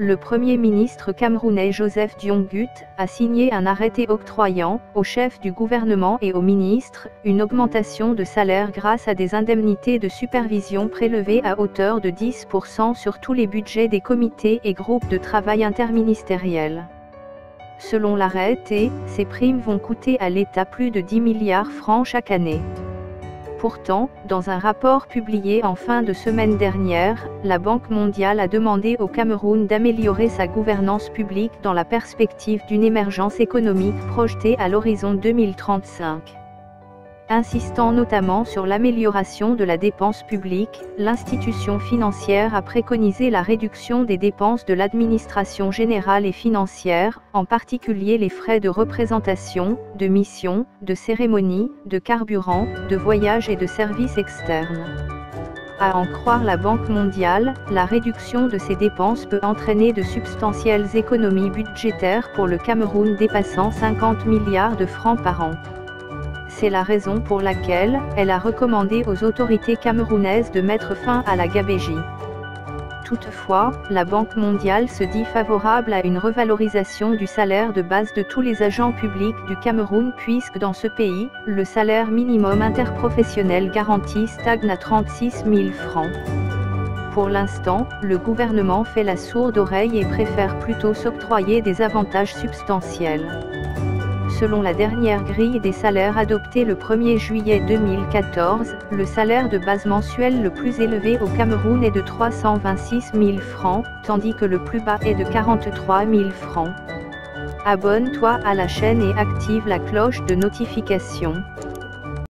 le Premier ministre camerounais Joseph Dion-Gut a signé un arrêté octroyant, au chef du gouvernement et aux ministres, une augmentation de salaire grâce à des indemnités de supervision prélevées à hauteur de 10% sur tous les budgets des comités et groupes de travail interministériels. Selon l'arrêté, ces primes vont coûter à l'État plus de 10 milliards francs chaque année. Pourtant, dans un rapport publié en fin de semaine dernière, la Banque mondiale a demandé au Cameroun d'améliorer sa gouvernance publique dans la perspective d'une émergence économique projetée à l'horizon 2035. Insistant notamment sur l'amélioration de la dépense publique, l'institution financière a préconisé la réduction des dépenses de l'administration générale et financière, en particulier les frais de représentation, de mission, de cérémonie, de carburant, de voyage et de services externes. À en croire la Banque mondiale, la réduction de ces dépenses peut entraîner de substantielles économies budgétaires pour le Cameroun dépassant 50 milliards de francs par an. C'est la raison pour laquelle elle a recommandé aux autorités camerounaises de mettre fin à la gabegie. Toutefois, la Banque mondiale se dit favorable à une revalorisation du salaire de base de tous les agents publics du Cameroun puisque dans ce pays, le salaire minimum interprofessionnel garanti stagne à 36 000 francs. Pour l'instant, le gouvernement fait la sourde oreille et préfère plutôt s'octroyer des avantages substantiels. Selon la dernière grille des salaires adoptée le 1er juillet 2014, le salaire de base mensuel le plus élevé au Cameroun est de 326 000 francs, tandis que le plus bas est de 43 000 francs. Abonne-toi à la chaîne et active la cloche de notification.